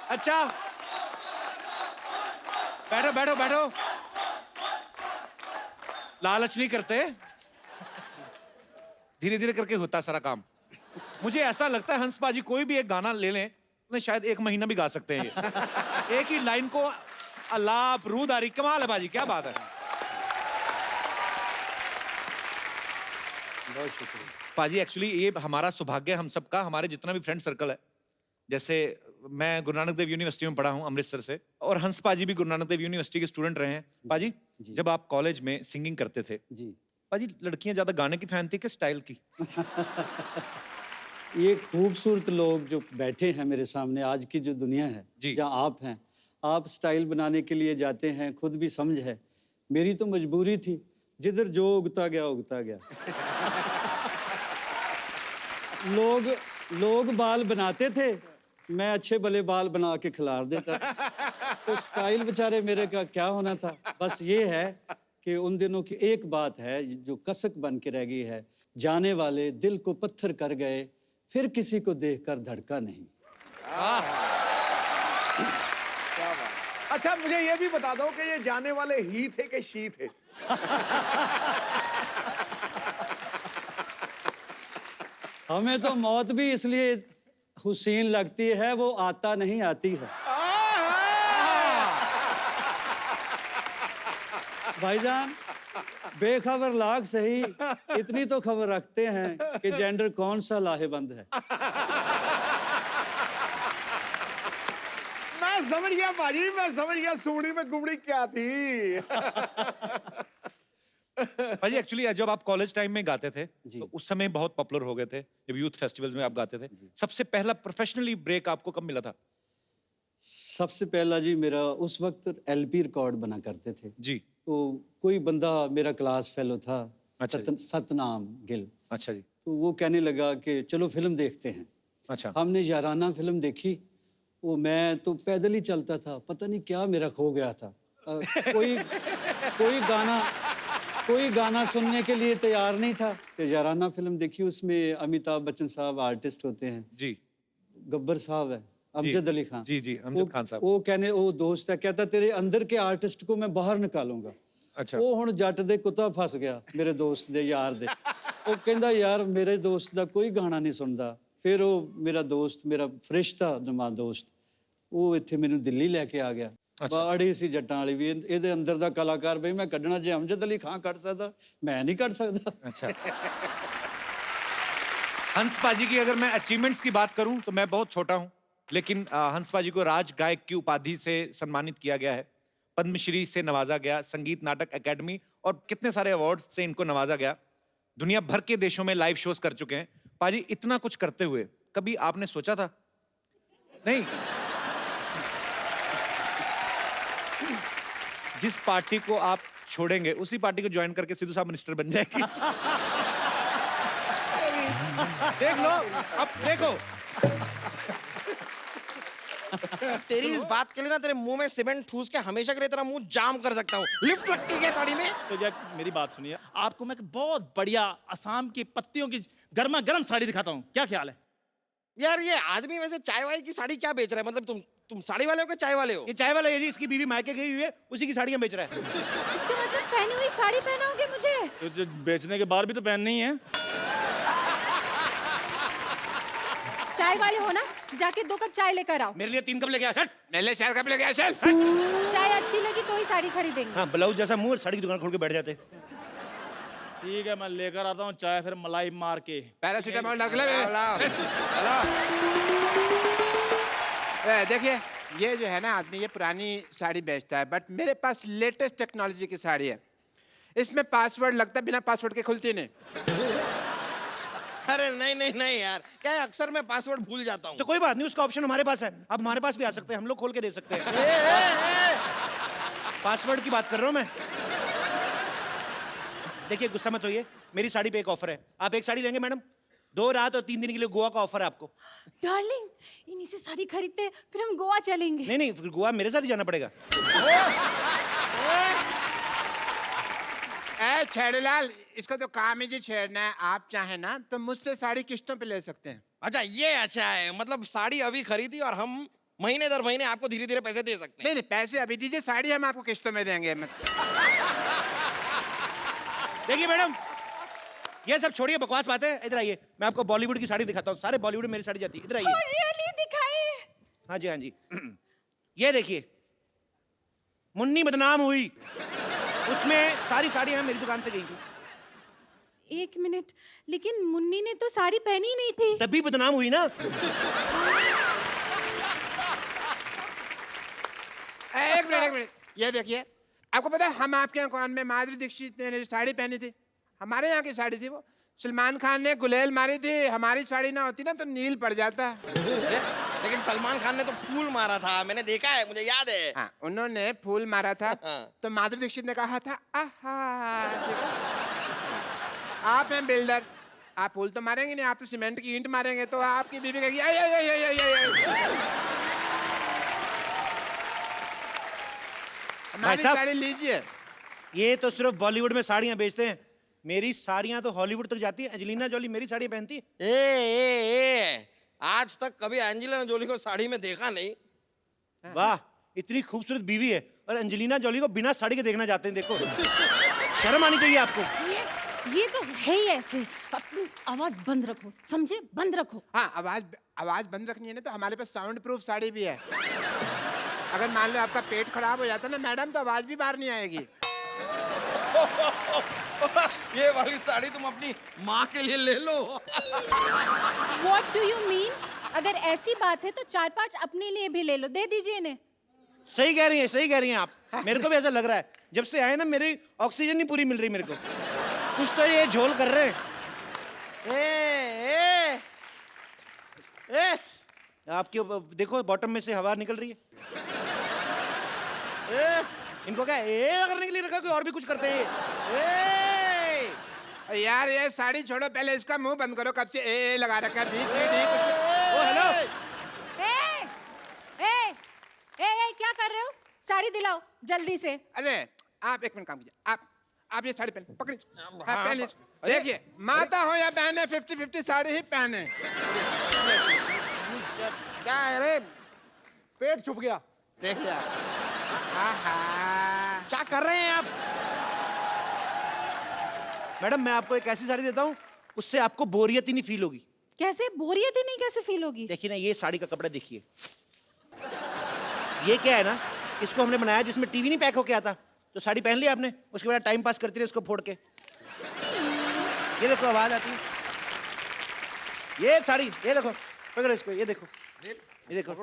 अच्छा बैठो बैठो बैठो, लालच नहीं करते, धीरे धीरे करके होता सारा काम। मुझे ऐसा लगता है हंस पाजी कोई भी एक गाना ले लें तो शायद 1 महीना भी गा सकते हैं ये। एक ही लाइन को अलाप रूदारी, कमाल है बाजी, क्या बात है। बहुत शुक्रिया पाजी। एक्चुअली ये हमारा सौभाग्य हम सबका, हमारे जितना भी फ्रेंड सर्कल है, जैसे मैं गुरु नानक देव यूनिवर्सिटी में पढ़ा हूँ अमृतसर से, और हंस पाजी भी गुरु नानक देव यूनिवर्सिटी के स्टूडेंट रहे हैं। पाजी जब आप कॉलेज में सिंगिंग करते थे जी, पाजी, लड़कियां ज्यादा गाने की फैन थी कि स्टाइल की? ये खूबसूरत लोग जो बैठे हैं मेरे सामने, आज की जो दुनिया है जी। जहाँ आप हैं, आप स्टाइल बनाने के लिए जाते हैं, खुद भी समझ है। मेरी तो मजबूरी थी, जिधर जो उगता गया उगता गया। लोग बाल बनाते थे, मैं अच्छे भले बाल बना के खिलार देता। तो स्टाइल बेचारे मेरे का क्या होना था। बस ये है कि उन दिनों की एक बात है जो कसक बन के रह गई है, जाने वाले दिल को पत्थर कर गए, फिर किसी को देखकर धड़का नहीं। अच्छा मुझे ये भी बता दो कि ये जाने वाले ही थे कि शी थे? हमें तो मौत भी इसलिए हुसैन लगती है, वो आता नहीं आती है। भाईजान बेखबर लाग सही, इतनी तो खबर रखते हैं कि जेंडर कौन सा लाहेबंद है। मैं समझ गया भाजी, मैं समझ गया सुमड़ी में गुमड़ी क्या थी। भाजी एक्चुअली जब आप कॉलेज टाइम में गाते थे तो उस समय बहुत पॉपुलर हो गए थे, जब यूथ फेस्टिवल्स में आप गाते थे। सबसे पहला प्रोफेशनली ब्रेक आपको कब मिला था? सबसे पहला जी मेरा उस वक्त एलपी रिकॉर्ड बना करते थे जी। तो कोई बंदा मेरा क्लास फेलो था, अच्छा सतनाम गिल। अच्छा जी। तो वो कहने लगा कि चलो फिल्म देखते हैं। अच्छा। हमने याराना फिल्म देखी। वो मैं तो पैदल ही चलता था, पता नहीं क्या मेरा खो गया था। कोई गाना सुनने के लिए तैयार नहीं था। तो याराना फिल्म देखी, उसमें अमिताभ बच्चन साहब आर्टिस्ट होते हैं जी। गब्बर साहब है, अमजद अली खान। जी जी, अमजद खान साहब। वो दोस्त है, कहता तेरे अंदर के आर्टिस्ट को मैं बाहर निकालूंगा। अच्छा। वो हुण जट दे कुत्ता फस गया मेरे दोस्त दे यार दे। वो कहंदा यार मेरे दोस्त दा कोई गाना नहीं सुनदा। फिर वो मेरा दोस्त, मेरा फरिश्ता नमा दोस्त, वो इत्थे मैनू दिल्ली लैके आ गया। बाड़ी सी जट्टां वाली भी, इहदे अंदर दा कलाकार बई मैं कढना, जे अमजद अली खान कढ सकदा मैं नहीं कढ सकदा। अच्छा। हंस पाजी की अगर मैं अचीवमेंट्स की बात करूं तो मैं बहुत छोटा हूं, लेकिन हंस पाजी को राज गायक की उपाधि से सम्मानित किया गया है, पद्मश्री से नवाजा गया, संगीत नाटक अकेडमी और कितने सारे अवार्ड से इनको नवाजा गया। दुनिया भर के देशों में लाइव शोज कर चुके हैं। पाजी इतना कुछ करते हुए कभी आपने सोचा था नहीं जिस पार्टी को आप छोड़ेंगे उसी पार्टी को ज्वाइन करके सिद्धू साहब मिनिस्टर बन जाएगी? देख लो, अब देखो। तेरी इस बात के लिए ना तेरे मुंह में सीमेंट ठूस के हमेशा के लिए तेरा मुंह जाम कर सकता हूँ। लिफ्ट लगती है क्या साड़ी में? तो जब मेरी बात सुनिए, आपको मैं एक बहुत बढ़िया असम की पत्तियों की गर्मा गर्म साड़ी दिखाता हूँ, क्या ख्याल है? यार ये आदमी वैसे चाय वाय की साड़ी क्या बेच रहा है? मतलब तुम साड़ी वाले हो कि चाय वाले हो? ये चाय वाला है जी, इसकी बीवी मायके गई हुई है, उसी की साड़ियां बेच रहा है। इसका मतलब पहनी हुई साड़ी पहनाओगे मुझे? तो जो बेचने के बाद भी तो पहननी ही है। चाय वाले हो ना, जाके 2 कप चाय लेकर आओ। मेरे लिए 3 कप लेके आ, चल। मेरे लिए 4 कप लेके आ चल। चाय अच्छी लगी तो ही साड़ी खरीदेंगे। हाँ, ब्लाउज जैसा मुंह, साड़ी की दुकान खोल के बैठ जाते। ठीक है, मैं लेकर आता हूँ चाय, फिर मलाई मार के। पैरासीटामोल डाल ले। देखिए ये जो है ना आदमी, ये पुरानी साड़ी बेचता है, बट मेरे पास लेटेस्ट टेक्नोलॉजी की साड़ी है। इसमें पासवर्ड लगता है, बिना पासवर्ड के खुलती नहीं। अरे नहीं यार, क्या है अक्सर मैं पासवर्ड भूल जाता हूँ। तो कोई बात नहीं, उसका ऑप्शन हमारे पास है, आप हमारे पास भी आ सकते हैं, हम लोग खोल के दे सकते हैं। पासवर्ड की बात कर रहा हूँ मैं। देखिए गुस्सा मत होइए, मेरी साड़ी पे एक ऑफर है, आप एक साड़ी लेंगे मैडम, 2 रात और 3 दिन के लिए गोवा का ऑफर है आपको। डार्लिंग, इन्हीं से साड़ी खरीदते फिर हम गोवा चलेंगे। नहीं, फिर गोवा मेरे साथ ही जाना पड़ेगा। छेड़ूलाल, इसका तो काम ही जी छेड़ना है। आप चाहे ना तो मुझसे साड़ी किस्तों पे ले सकते हैं। अच्छा, ये अच्छा है, मतलब साड़ी अभी खरीदी और हम महीने दर महीने आपको धीरे धीरे पैसे दे सकते हैं। नहीं नहीं, पैसे अभी दीजिए, साड़ी हम आपको किस्तों में देंगे। देखिए मैडम, ये सब छोड़िए, बकवास बातें। इधर आइए, मैं आपको बॉलीवुड की साड़ी दिखाता हूँ। सारे बॉलीवुड में मेरी साड़ी जाती है। इधर आइए। रियली दिखाइए। हाँ जी, हाँ जी। ये देखिए, मुन्नी बदनाम हुई, उसमें सारी साड़ियां मेरी दुकान से गई थी। एक मिनट, लेकिन मुन्नी ने तो साड़ी पहनी ही नहीं थी। तभी बदनाम हुई ना। एक मिनट, ये देखिए, आपको पता है हम आपके यहाँ कौन में माधुरी दीक्षित ने जो साड़ी पहनी थी, हमारे यहाँ की साड़ी थी वो। सलमान खान ने गुलेल मारी थी, हमारी साड़ी ना होती ना तो नील पड़ जाता। लेकिन सलमान खान ने तो फूल मारा था, मैंने देखा है, मुझे याद है। हाँ, उन्होंने फूल मारा था तो माधुरी दीक्षित ने कहा था आहा। आप हैं बिल्डर, आप फूल तो मारेंगे नहीं, आप तो सीमेंट की ईंट मारेंगे, तो आपकी बीवी कहेगी आई आई आई आई आई आई। हमारी साहब, साड़ी लीजिए। ये तो सिर्फ बॉलीवुड में साड़ियां बेचते हैं, मेरी साड़ियां तो हॉलीवुड तक जाती है। एंजेलिना जोली मेरी साड़ियां पहनती है। ए, आज तक कभी एंजेलिना जोली को साड़ी में देखा नहीं। वाह, इतनी खूबसूरत बीवी है और एंजेलिना जोली को बिना साड़ी के देखना चाहते हैं। देखो, शर्म आनी चाहिए आपको। ये तो है ही ऐसे। अपनी आवाज बंद रखो, समझे? बंद रखो। हाँ, आवाज बंद रखनी है ना, तो हमारे पास साउंड प्रूफ साड़ी भी है। अगर मान लो आपका पेट खराब हो जाता ना मैडम, तो आवाज भी बाहर नहीं आएगी। ये वाली साड़ी तुम अपनी माँ के लिए ले लो। What do you mean? अगर ऐसी बात है तो 4-5 अपने लिए भी ले लो, दे दीजिए इन्हें। सही कह रही हैं, सही कह रही हैं आप। मेरे को भी ऐसा लग रहा है, जब से आए ना मेरी ऑक्सीजन नहीं पूरी मिल रही मेरे को। कुछ तो ये झोल कर रहे हैं। आपके देखो बॉटम में से हवा निकल रही है। इनको क्या करने के लिए रखा, कोई और भी कुछ करते हैं। यार ये साड़ी छोड़ो, पहले इसका मुंह बंद करो। कब से ए लगा रखा है, BCD ओ हेलो, ए, क्या कर रहे हो? साड़ी दिलाओ जल्दी से। अरे आप एक मिनट काम कीजिए, आप ये साड़ी पहने, पकड़िए। हाँ, पहन लीजिए। देखिए, माता हो या बहन है, 50-50 साड़ी ही पहने। क्या है रे? पेट छुप गया। देखिए क्या कर रहे हैं आप? मैडम मैं आपको एक ऐसी साड़ी देता हूँ, उससे आपको बोरियत ही नहीं फील होगी। कैसे बोरियत ही नहीं कैसे फील होगी? देखिए ना, ये साड़ी का कपड़ा देखिए। ये क्या है ना, इसको हमने बनाया जिसमें टीवी नहीं पैक होके आता। तो साड़ी पहन ली आपने, उसके बाद टाइम पास करती रहे इसको फोड़ के। ये देखो आवाज आती है। ये साड़ी, ये देखो, पकड़ो इसको, ये देखो, ये देखो,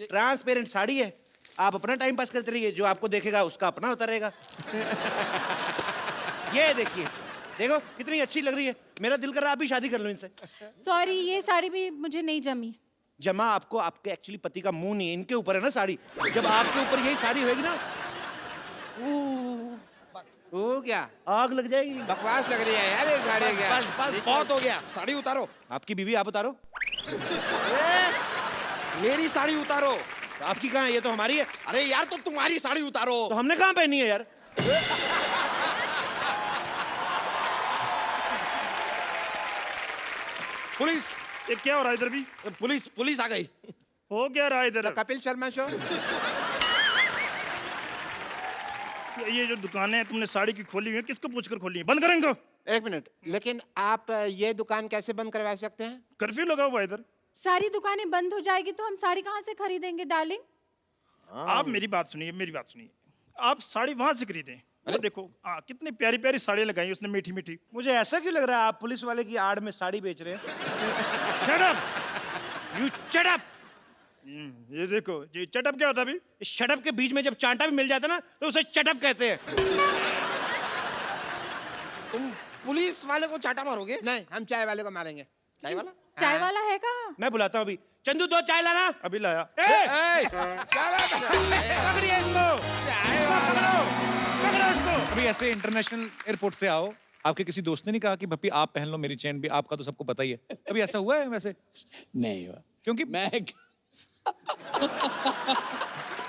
ट्रांसपेरेंट साड़ी है। आप अपना टाइम पास करते रहिए, जो आपको देखेगा उसका अपना होता रहेगा। ये देखिए, देखो कितनी अच्छी लग रही है। मेरा दिल कर रहा है आप भी शादी कर लो इनसे। सॉरी, ये साड़ी भी मुझे नहीं जमी। जमा आपको आपके एक्चुअली पति का मुंह नहीं है, इनके ऊपर है ना साड़ी। जब आपके ऊपर यही साड़ी होगी ना, हो गया, आग लग जाएगी। बकवास लग रही है यार ये साड़ी। क्या बस बहुत हो गया, साड़ी उतारो। आपकी बीवी आप उतारो। मेरी साड़ी उतारो। तो आपकी कहाँ है? ये तो हमारी है। अरे यार, तो तुम्हारी साड़ी उतारो। तो हमने कहाँ पहनी है यार? पुलिस, ये क्या हो रहा है इधर भी? पुलिस आ गई। हो क्या रहा है इधर? कपिल शर्मा शो। ये जो दुकानें हैं तुमने साड़ी की खोली हुई है, किसको पूछकर खोली है? बंद करें इनको। एक मिनट, लेकिन आप ये दुकान कैसे बंद करवा सकते हैं? कर्फ्यू लगा हुआ है इधर। सारी दुकानें बंद हो जाएगी तो हम साड़ी कहाँ से खरीदेंगे डार्लिंग? आप मेरी बात सुनिए, मेरी बात सुनिए। आप साड़ी वहां से खरीदें। वो देखो कितनी प्यारी प्यारी साड़ियाँ लगाई उसने, मीठी मीठी। मुझे ऐसा क्यों लग रहा है आप पुलिस वाले की आड़ में साड़ी बेच रहे हैं? Shut up! You shut up! ये देखो, ये चटअप क्या होता है अभी? इस शटअप के बीच में जब चांटा भी मिल जाता ना तो उसे चटअप कहते हैं। तुम पुलिस वाले को चाटा मारोगे? नहीं, हम चाय वाले को मारेंगे। चाय वाला? चाय वाला है कहाँ? मैं बुलाता हूँ अभी। चंदू 2 चाय लाना। अभी लाया। पकड़िए इसको। पकड़ो इसको। अभी ऐसे इंटरनेशनल एयरपोर्ट से आओ, आपके किसी दोस्त ने नहीं कहा कि भप्पी आप पहन लो मेरी चेन भी? आपका तो सबको पता ही है। कभी ऐसा हुआ है वैसे? नहीं हुआ, क्योंकि मैं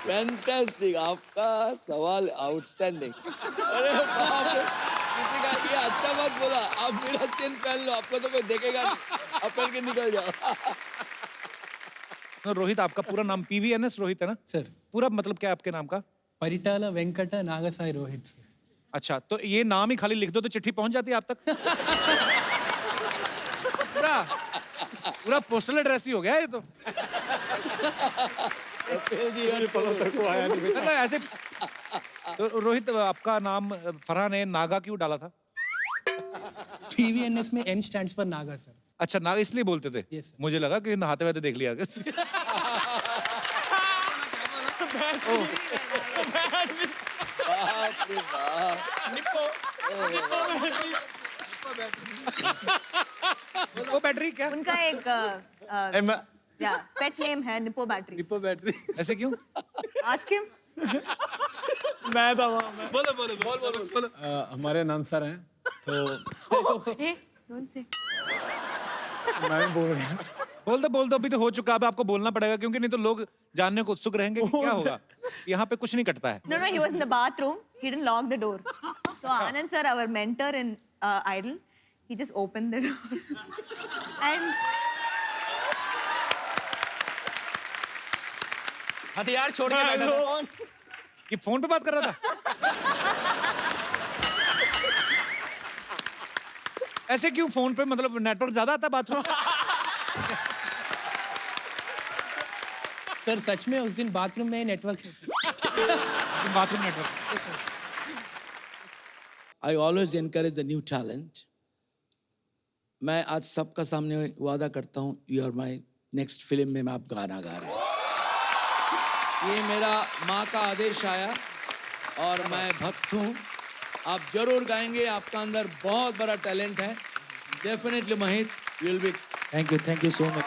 फैंटास्टिक, आपका सवाल आउटस्टैंडिंग। अरे बाप रे, किसी का ये अच्छा बात बोला, आप मेरा चेन पहन लो, आपको तो कोई देखेगा नहीं, आप पहन के निकल जाओ। तो रोहित, आपका पूरा नाम PVNS रोहित है ना? सर पूरा मतलब क्या है आपके नाम का? परिटाला वेंकट नागसाई रोहित सर। अच्छा, तो ये नाम ही खाली लिख दो तो चिट्ठी पहुंच जाती है आप तक? पूरा पूरा पोस्टल एड्रेस ही हो गया ये तो। मतलब ऐसे तो रोहित, आपका नाम फरहान है, नागा क्यों डाला था? PVNS में N stands for Naga sir. अच्छा, नागा इसलिए बोलते थे? Yes, sir. मुझे लगा कि नहाते हुए देख लिया। बाप रे बाप। वो बैटरी क्या? उनका एक या पेट नेम है निपो बैटरी। निपो बैटरी। ऐसे क्यों? Ask him. मैं था वहाँ, मैं। बोलो। हमारे आनंद सर हैं, तो कौन से? मैं बोल रहा हूँ। बोल दो, अभी तो हो चुका है, अब आपको बोलना पड़ेगा क्योंकि नहीं तो लोग जानने को उत्सुक रहेंगे कि क्या होगा। यहाँ पे कुछ नहीं कटता है। No, he was in the bathroom. He didn't lock the door. So Anand sir, our mentor in Idol, he just opened the door. And हथियार छोड़ के बैठा था। ये फोन पे बात कर रहा था? ऐसे क्यों फोन पे, मतलब नेटवर्क ज्यादा आता है बाथरूम? सर सच में उस दिन बाथरूम में नेटवर्क है sir. Bathroom network. I always encourage the new talent. मैं आज सबका सामने वादा करता हूँ, you are my next film में मैं आप गाना गा रहे हैं। ये मेरा माँ का आदेश आया और मैं भक्त हूँ। आप जरूर गाएंगे, आपका अंदर बहुत बड़ा टैलेंट है। डेफिनेटली महित will be. Thank you so much.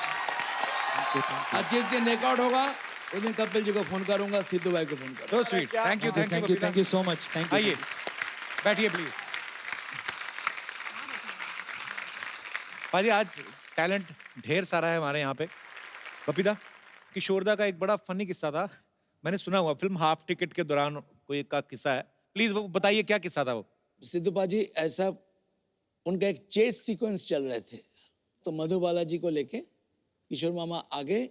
आज जिस दिन रिकॉर्ड होगा उस दिन कपिल जी को फोन करूंगा, सिद्धू भाई को फोन करूंगा। So sweet. Thank you so much. आइए, बैठिए प्लीज। पाजी, आज टैलेंट ढेर सारा है हमारे यहाँ पे। बपीदा, किशोरदा का एक बड़ा फनी किस्सा था, मैंने सुना हुआ, फिल्म हाफ टिकट के दौरान कोई एक का किस्सा है। प्लीज वो बताइए, क्या किस्सा था वो? सिद्धू पाजी, ऐसा उनका एक चेस सीक्वेंस चल रहे थे, तो मधु बालाजी को लेके किशोर मामा आगे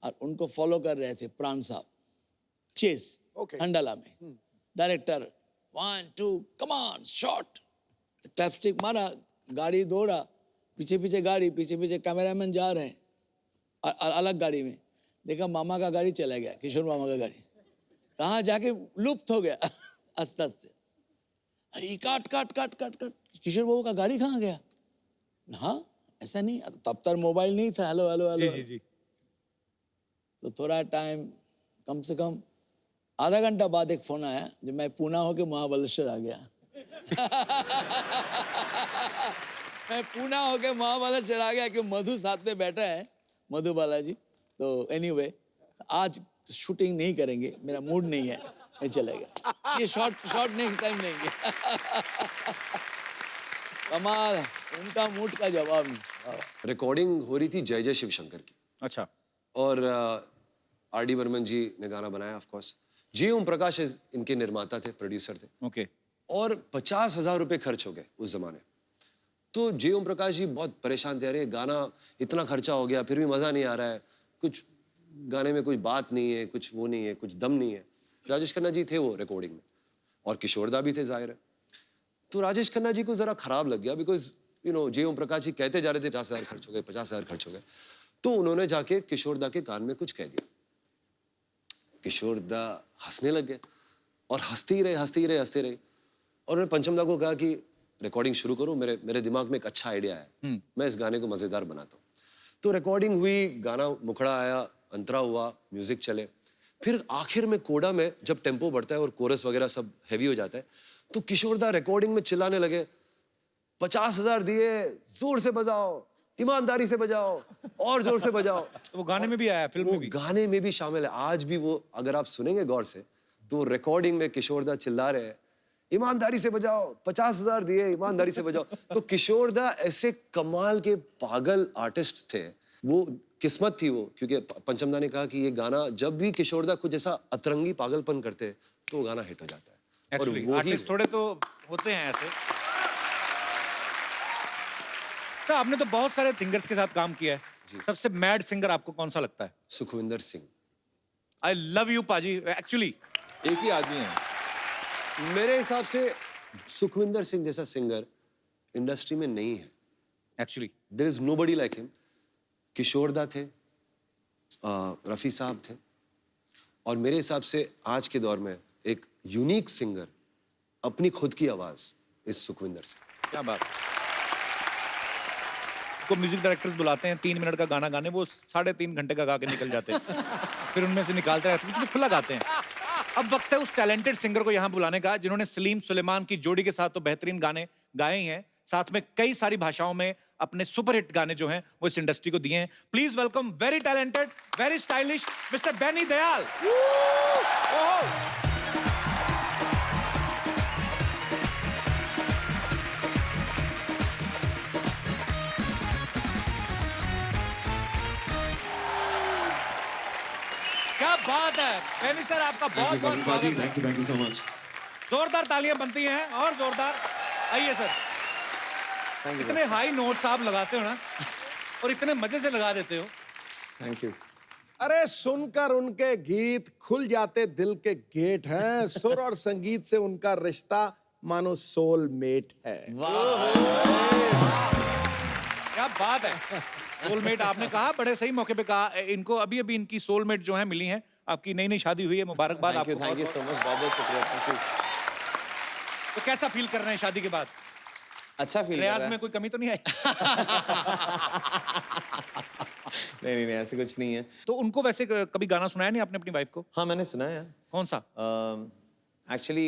और उनको फॉलो कर रहे थे प्राण साहब। चेस हंडाला में डायरेक्टर 1 2 कम ऑन शॉट, क्लैपस्टिक मारा, गाड़ी दौड़ा, पीछे पीछे गाड़ी, पीछे पीछे कैमरामैन जा रहे हैं और अलग गाड़ी में देखा मामा का गाड़ी चला गया, किशोर मामा का गाड़ी कहाँ जाके लुप्त हो गया आस्ते आस्ते। अरे काट काट काट काट काट, किशोर बाबू का गाड़ी कहाँ गया? हाँ ऐसा नहीं, तब तक मोबाइल नहीं था, हेलो हेलो हेलो। जी जी। तो थोड़ा टाइम, कम से कम आधा घंटा बाद एक फोन आया जब मैं पूना होके महाबलेश्वर आ गया। मैं पूना होके महाबलेश्वर आ गया कि मधु साथ में बैठा है, मधु बालाजी। तो एनीवे आज शूटिंग नहीं करेंगे, मेरा मूड नहीं है, मैं चलेगा। ये शॉर्ट नहीं, टाइम नहीं। कमाल है, उनका मूड का जवाब नहीं। रिकॉर्डिंग हो रही थी जय जय शिवशंकर की, अच्छा। और RD बर्मन जी ने गाना बनाया, ऑफ कोर्स। जी ओम प्रकाश इनके निर्माता थे, प्रोड्यूसर थे। ओके। और 50,000 रुपए खर्च हो गए उस जमाने। तो जी ओम प्रकाश जी बहुत परेशान थे, अरे गाना इतना खर्चा हो गया फिर भी मजा नहीं आ रहा है, कुछ गाने में कुछ बात नहीं है, कुछ वो नहीं है, कुछ दम नहीं है। राजेश खन्ना जी थे वो रिकॉर्डिंग में, और किशोरदा भी थे जाहिर है। तो राजेश खन्ना जी को जरा खराब लग गया, बिकॉज यू नो जी ओम प्रकाश जी कहते जा रहे थे 50,000 खर्च हो गए, 50,000 खर्च हो गए। तो उन्होंने जाके किशोरदा के कान में कुछ कह दिया। किशोरदा हंसने लग गए और हंसते ही रहे। और उन्होंने पंचमदा को कहा कि रिकॉर्डिंग शुरू करो, मेरे दिमाग में एक अच्छा आइडिया है, मैं इस गाने को मजेदार बनाता हूँ। तो रिकॉर्डिंग हुई, गाना मुखड़ा आया, अंतरा हुआ, म्यूजिक चले। फिर आखिर में कोडा में जब टेम्पो बढ़ता है और कोरस वगैरह सब हैवी हो जाता है, तो किशोरदा रिकॉर्डिंग में चिल्लाने लगे, 50,000 दिए, जोर से बजाओ, ईमानदारी से बजाओ, और जोर से बजाओ। वो गाने में भी आया, फिल्म में भी? गाने में भी शामिल है। आज भी वो अगर आप सुनेंगे गौर से, तो रिकॉर्डिंग में किशोरदा चिल्ला रहे हैं, ईमानदारी से बजाओ, 50,000 दिए, ईमानदारी से बजाओ। तो किशोरदा ऐसे कमाल के पागल आर्टिस्ट थे, वो किस्मत थी वो, क्योंकि पंचमदा ने कहा कि ये गाना जब भी किशोरदा कुछ ऐसा अतरंगी पागलपन करते तो वो गाना हिट हो जाता है। और वो आर्टिस्ट थोड़े तो होते हैं ऐसे। तो आपने तो बहुत सारे सिंगर्स के साथ काम किया है, सबसे मैड सिंगर आपको कौन सा लगता है? Sukhwinder Singh. I love you पाजी, एक्चुअली एक ही आदमी है। मेरे हिसाब से सुखविंदर सिंह जैसा सिंगर इंडस्ट्री में नहीं है। Actually there is nobody like him. Kishore da थे, रफी साहब थे, और मेरे हिसाब से आज के दौर में एक यूनिक सिंगर अपनी खुद की आवाज इस सुखविंदर सिंह। क्या बात। को म्यूजिक डायरेक्टर्स बुलाते हैं 3 मिनट का गाना गाने, वो 3.5 घंटे का गा के निकल जाते हैं। फिर उनमें से निकालते रहते हैं, खुला गाते हैं। अब वक्त है उस टैलेंटेड सिंगर को यहाँ बुलाने का जिन्होंने सलीम सुलेमान की जोड़ी के साथ तो बेहतरीन गाने गाए ही हैं, साथ में कई सारी भाषाओं में अपने सुपरहिट गाने जो हैं वो इस इंडस्ट्री को दिए हैं। Please welcome very talented, very stylish mister Benny Dayal. क्या बात है बेनी सर, आपका बहुत बहुत स्वागत है। Thank you so much. जोरदार तालियां बनती हैं और जोरदार। आइए सर। इतने हाई नोट्स आप लगाते हो ना, और इतने मजे से लगा देते हो। Thank you. अरे सुनकर उनके गीत खुल जाते दिल के गेट हैं। सुर और संगीत से उनका रिश्ता मानो सोलमेट है। क्या बात है। सोलमेट आपने कहा, बड़े सही मौके पे कहा। इनको अभी अभी इनकी सोलमेट जो है मिली हैं। आपकी नई नई शादी हुई है, मुबारकबाद आपको। थैंक यू सो मच, बहुत बहुत शुक्रिया। Thank you. तो कैसा फील कर रहे हैं शादी के बाद? अच्छा फील रियाज में कोई कमी तो नहीं आई? नहीं, ऐसे कुछ नहीं है। तो उनको वैसे कभी गाना सुनाया नहीं आपने अपनी वाइफ को? हाँ, मैंने सुना है। कौन सा? एक्चुअली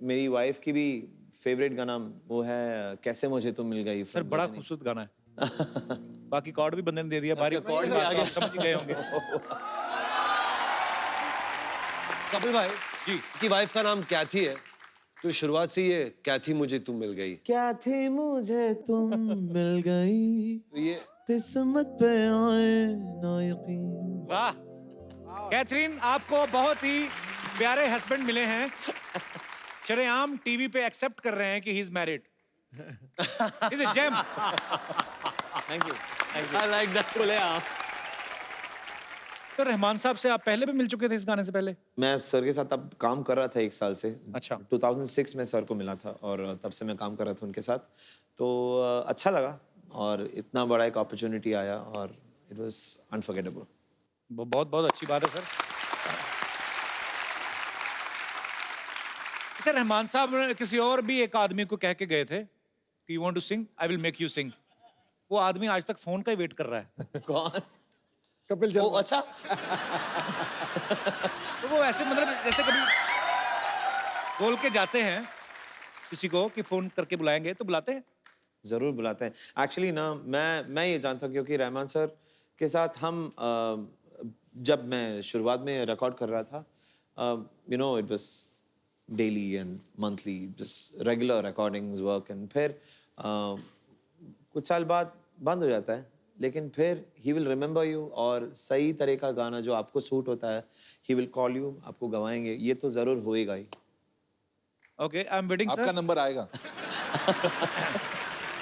मेरी वाइफ की भी फेवरेट गाना वो है कैसे मुझे तुम मिल गई। सर बड़ा खूबसूरत गाना है। बाकी कॉर्ड भी बंदे ने दे दिया, बारी कॉर्ड भी आ गया, समझ गए होंगे। कपिल भाई जी की वाइफ का नाम कैथी है, तो शुरुआत से ये कैथी मुझे तुम मिल गई। क्या थी मुझे तुम मिल गई, तो ये किस्मत पे आए ना यकीन। वाह कैथरीन, आपको बहुत ही प्यारे हस्बैंड मिले हैं। शरेआम टीवी पे एक्सेप्ट कर रहे हैं कि he is married. Is a gem. Thank you. I like that. बोले आप। तो रहमान साहब से आप पहले भी मिल चुके थे इस गाने से पहले? मैं सर के साथ तब काम कर रहा था 1 साल से। अच्छा। 2006 में सर को मिला था और तब से मैं काम कर रहा था उनके साथ, तो अच्छा लगा और इतना बड़ा एक अपॉर्चुनिटी आया और इट वाज अनफॉरगेटेबल। बहुत बहुत अच्छी बात है सर। सर रहमान साहब किसी और भी एक आदमी को कह के गए थे कि you want to sing, I will make you sing. वो आदमी आज तक फोन का ही वेट कर रहा है। कौन? कपिल शर्मा। अच्छा। तो वो ऐसे मतलब जैसे कभी बोल के जाते हैं किसी को कि फोन करके बुलाएंगे, तो बुलाते हैं? जरूर बुलाते हैं। एक्चुअली ना मैं ये जानता हूँ क्योंकि रहमान सर के साथ हम जब मैं शुरुआत में रिकॉर्ड कर रहा था, you know it was daily and monthly just regular recordings work, and फिर कुछ साल बाद बंद हो जाता है, लेकिन फिर ही विल रिमेंबर यू और सही तरह का गाना जो आपको सूट होता है ही विल कॉल यू, आपको गवाएंगे, ये तो जरूर होएगा ही। Okay, I am waiting sir. आपका नंबर आएगा।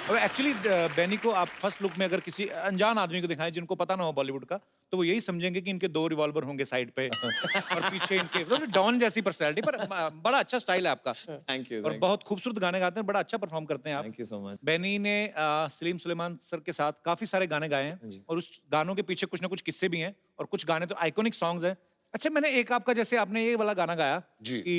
अब एक्चुअली बेनी को आप फर्स्ट लुक में अगर किसी अनजान आदमी को दिखाएं जिनको पता ना हो बॉलीवुड का, तो वो यही समझेंगे कि इनके 2 रिवॉल्वर होंगे साइड पे और पीछे इनके मतलब डॉन जैसी पर्सनैलिटी, पर बड़ा अच्छा स्टाइल है आपका। Thank you. और बहुत खूबसूरत गाने गाते हैं, बड़ा अच्छा परफॉर्म करते हैं आप। Thank you so much. Benny ने सलीम सुलेमान सर के साथ काफी सारे गाने गाए हैं और उस गानों के पीछे कुछ ना कुछ किस्से भी हैं और कुछ गाने तो आइकॉनिक सॉन्ग्स हैं। अच्छा, मैंने एक आपका जैसे आपने ये वाला गाना गाया जी। कि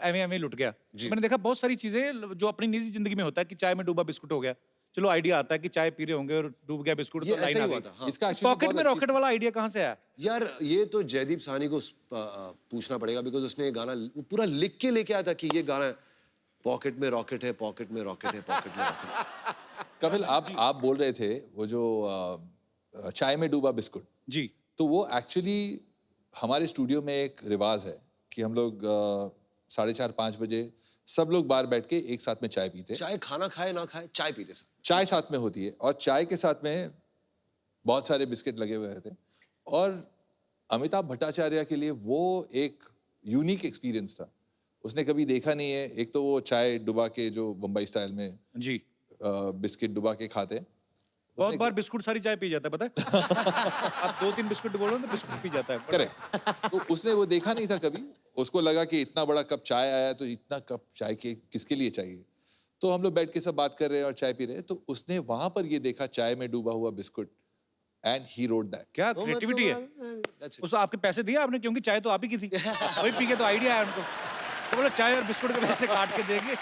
एवे एवे लुट गया, मैंने देखा बहुत सारी चीजें जो अपनी निजी जिंदगी में होता है कि चाय में डूबा बिस्कुट हो गया, चलो आइडिया आता है कि चाय पी रहे होंगे और डूब गया बिस्कुट, तो ये लाइन ऐसा आ ही हुआ गई। था, हाँ। इसका पॉकेट में रॉकेट वाला आइडिया कहाँ से आया? यार ये तो जयदीप साहनी को पूछना पड़ेगा, बिकॉज उसने ये गाना पूरा लिख के लेके आया था कि ये गाना पॉकेट में रॉकेट है, पॉकेट में रॉकेट है, पॉकेट में रॉकेट है। कपिल, आप बोल रहे थे वो जो चाय में डूबा बिस्कुट, जी, तो वो एक्चुअली हमारे स्टूडियो में एक रिवाज है कि हम लोग 4:30-5 बजे सब लोग बाहर बैठ के एक साथ में चाय पीते। चाहे खाना खाए ना खाए, चाय पीते सब। चाय साथ में होती है और चाय के साथ में बहुत सारे बिस्किट लगे हुए थे, और अमिताभ भट्टाचार्य के लिए वो एक यूनिक एक्सपीरियंस था। उसने कभी देखा नहीं है, एक तो वो चाय डुबा के जो बम्बई स्टाइल में जी बिस्किट डुबा के खाते, बहुत बार बिस्कुट सारी चाय पी जाता है, पता है? आप 2-3 बिस्कुट बोलो तो बिस्कुट पी जाता है। करेक्ट। तो उसने वो देखा नहीं था कभी, उसको लगा कि इतना बड़ा कप चाय आया तो इतना कप चाय के किसके लिए चाहिए। तो हम लोग बैठ के सब बात कर रहे हैं और चाय पी रहे हैं, तो उसने वहां पर ये देखा चाय में डूबा हुआ biscuit, and he wrote that. क्या क्रिएटिविटी है। उस आपके पैसे दिए आपने, क्योंकि चाय तो आप ही की थी। अभी पी के तो आइडिया आया उनको, तो बोला चाय और बिस्कुट के पैसे काट के देंगे।